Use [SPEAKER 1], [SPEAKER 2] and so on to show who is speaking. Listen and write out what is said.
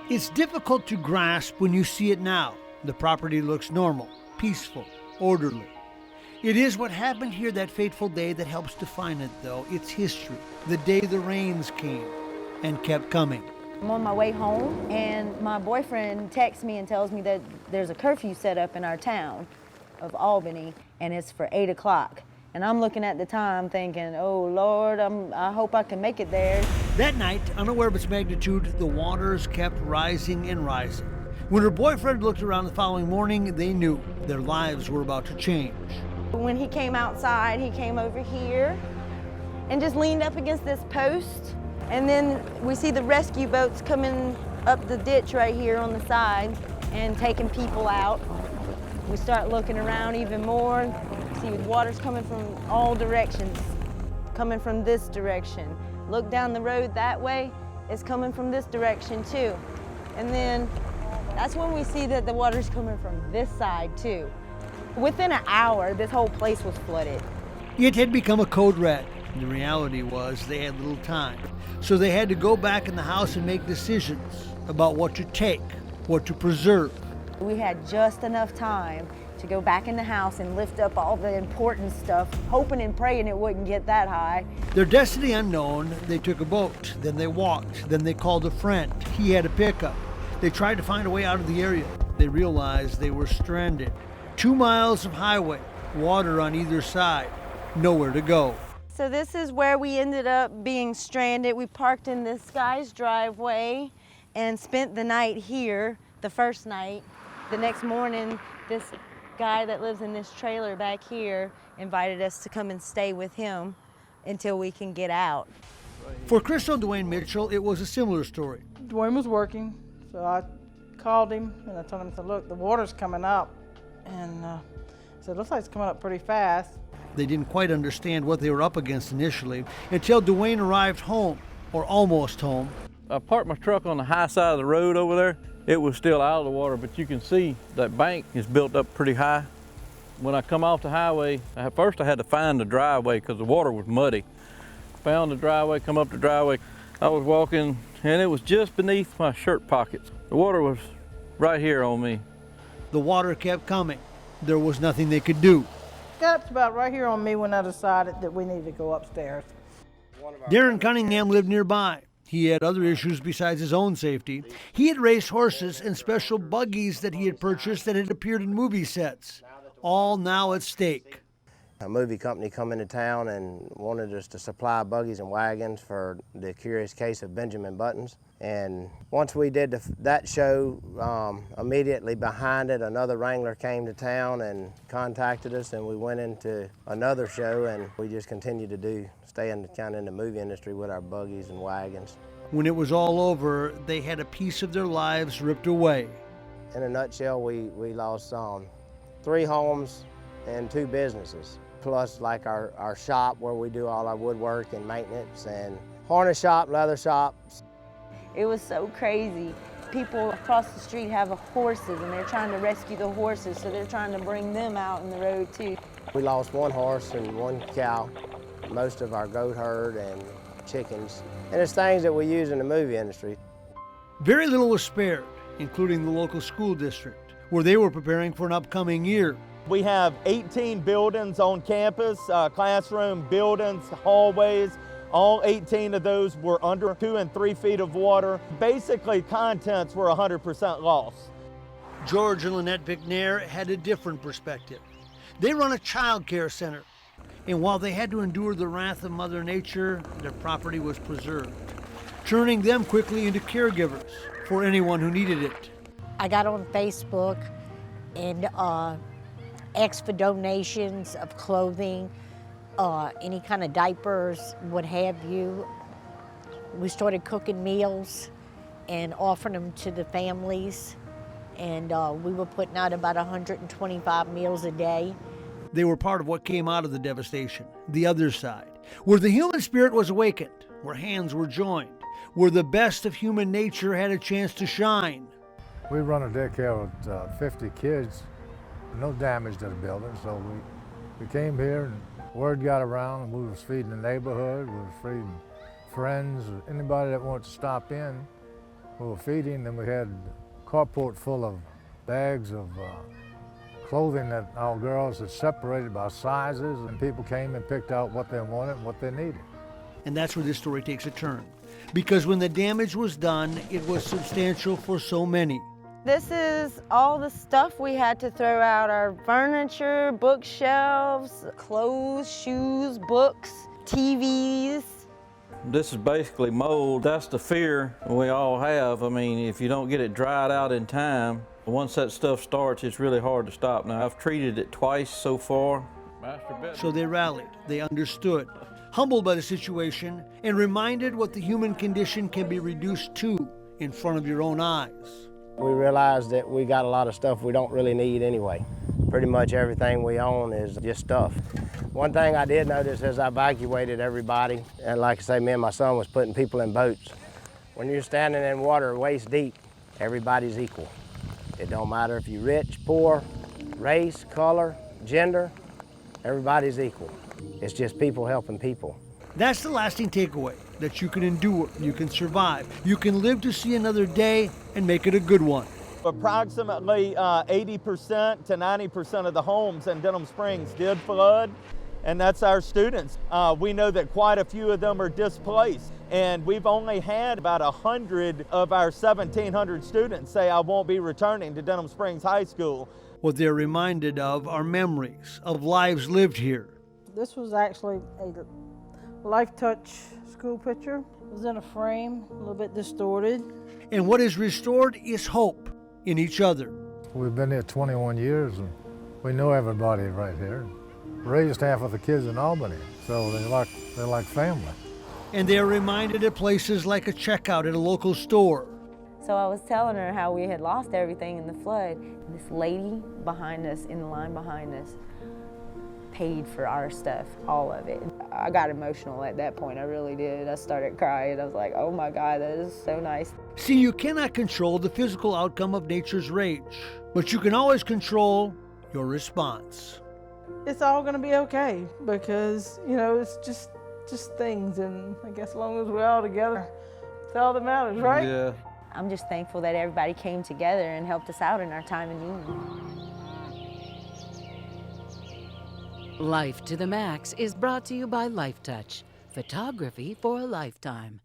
[SPEAKER 1] It's difficult to grasp when you see it now. The property looks normal, peaceful, orderly. It is what happened here that fateful day that helps define it, though. It's history, the day the rains came and kept coming.
[SPEAKER 2] I'm on my way home, and my boyfriend texts me and tells me that there's a curfew set up in our town of Albany, and it's for 8 o'clock. And I'm looking at the time thinking, oh Lord, I hope I can make it there.
[SPEAKER 1] That night, unaware of its magnitude, the waters kept rising and rising. When her boyfriend looked around the following morning, they knew their lives were about to change.
[SPEAKER 2] When he came outside, he came over here and just leaned up against this post. And then we see the rescue boats coming up the ditch right here on the side and taking people out. We start looking around even more. See water's coming from all directions, coming from this direction. Look down the road that way, it's coming from this direction too. And then that's when we see that the water's coming from this side too. Within an hour, this whole place was flooded.
[SPEAKER 1] It had become a code red. The reality was they had little time. So they had to go back in the house and make decisions about what to take, what to preserve.
[SPEAKER 2] We had just enough time to go back in the house and lift up all the important stuff, hoping and praying it wouldn't get that high.
[SPEAKER 1] Their destiny unknown, they took a boat, then they walked, then they called a friend. He had a pickup. They tried to find a way out of the area. They realized they were stranded. 2 miles of highway, water on either side, nowhere to go.
[SPEAKER 2] So this is where we ended up being stranded. We parked in this guy's driveway and spent the night here, the first night. The next morning, this guy that lives in this trailer back here invited us to come and stay with him until we can get out.
[SPEAKER 1] For Crystal and Dwayne Mitchell, it was a similar story.
[SPEAKER 3] Dwayne was working, so I called him and I told him, look, the water's coming up. And so it looks like it's coming up pretty fast.
[SPEAKER 1] They didn't quite understand what they were up against initially until Dwayne arrived home, or almost home.
[SPEAKER 4] I parked my truck on the high side of the road over there. It was still out of the water, but you can see that bank is built up pretty high. When I come off the highway, at first I had to find the driveway because the water was muddy. Found the driveway, come up the driveway. I was walking and it was just beneath my shirt pockets. The water was right here on me.
[SPEAKER 1] The water kept coming. There was nothing they could do.
[SPEAKER 3] Got up to about right here on me when I decided that we needed to go upstairs.
[SPEAKER 1] Darren Cunningham lived nearby. He had other issues besides his own safety. He had raced horses and special buggies that he had purchased that had appeared in movie sets, all now at stake.
[SPEAKER 5] A movie company come into town and wanted us to supply buggies and wagons for the Curious Case of Benjamin Buttons. And once we did that show, immediately behind it, another wrangler came to town and contacted us, and we went into another show, and we just continued to stay kind of in the movie industry with our buggies and wagons.
[SPEAKER 1] When it was all over, they had a piece of their lives ripped away.
[SPEAKER 5] In a nutshell, we lost 3 homes and 2 businesses, plus like our shop where we do all our woodwork and maintenance, and harness shop, leather shops.
[SPEAKER 2] It was so crazy. People across the street have horses and they're trying to rescue the horses, so they're trying to bring them out in the road too.
[SPEAKER 5] We lost 1 horse and 1 cow, most of our goat herd and chickens. And it's things that we use in the movie industry.
[SPEAKER 1] Very little was spared, including the local school district, where they were preparing for an upcoming year.
[SPEAKER 6] We have 18 buildings on campus, classroom, buildings, hallways. All 18 of those were under 2 and 3 feet of water. Basically, contents were 100% lost.
[SPEAKER 1] George and Lynette McNair had a different perspective. They run a child care center, and while they had to endure the wrath of Mother Nature, their property was preserved, turning them quickly into caregivers for anyone who needed it.
[SPEAKER 7] I got on Facebook and asked for donations of clothing, any kind of diapers, what have you. We started cooking meals and offering them to the families, and we were putting out about 125 meals a day.
[SPEAKER 1] They were part of what came out of the devastation, the other side, where the human spirit was awakened, where hands were joined, where the best of human nature had a chance to shine.
[SPEAKER 8] We run a daycare with 50 kids, no damage to the building, so we came here and word got around, and we was feeding the neighborhood, we was feeding friends, anybody that wanted to stop in. We were feeding, and we had a carport full of bags of clothing that our girls had separated by sizes, and people came and picked out what they wanted and what they needed.
[SPEAKER 1] And that's where this story takes a turn. Because when the damage was done, it was substantial for so many.
[SPEAKER 2] This is all the stuff we had to throw out: our furniture, bookshelves, clothes, shoes, books, TVs.
[SPEAKER 4] This is basically mold. That's the fear we all have. I mean, if you don't get it dried out in time, once that stuff starts, it's really hard to stop. Now, I've treated it twice so far.
[SPEAKER 1] So they rallied, they understood, humbled by the situation, and reminded what the human condition can be reduced to in front of your own eyes.
[SPEAKER 5] We realized that we got a lot of stuff we don't really need anyway. Pretty much everything we own is just stuff. One thing I did notice as I evacuated everybody, and like I say, me and my son was putting people in boats. When you're standing in water waist deep, everybody's equal. It don't matter if you're rich, poor, race, color, gender, everybody's equal. It's just people helping people.
[SPEAKER 1] That's the lasting takeaway, that you can endure, you can survive, you can live to see another day and make it a good one.
[SPEAKER 6] Approximately 80% to 90% of the homes in Denham Springs did flood, and that's our students. We know that quite a few of them are displaced, and we've only had about 100 of our 1,700 students say, "I won't be returning to Denham Springs High School."
[SPEAKER 1] What they're reminded of are memories of lives lived here.
[SPEAKER 3] This was actually a Life Touch school picture. It was in a frame, a little bit distorted.
[SPEAKER 1] And what is restored is hope in each other.
[SPEAKER 8] We've been here 21 years, and we know everybody right here. Raised half of the kids in Albany, so they're like family.
[SPEAKER 1] And they are reminded at places like a checkout at a local store.
[SPEAKER 2] So I was telling her how we had lost everything in the flood. And this lady behind us, in the line behind us, paid for our stuff, all of it. I got emotional at that point, I really did. I started crying. I was like, oh my God, that is so nice.
[SPEAKER 1] See, you cannot control the physical outcome of nature's rage, but you can always control your response.
[SPEAKER 3] It's all gonna be okay because, you know, it's just things, and I guess as long as we're all together, it's all that matters, right?
[SPEAKER 4] Yeah.
[SPEAKER 2] I'm just thankful that everybody came together and helped us out in our time of need.
[SPEAKER 9] Life to the Max is brought to you by Life Touch, photography for a lifetime.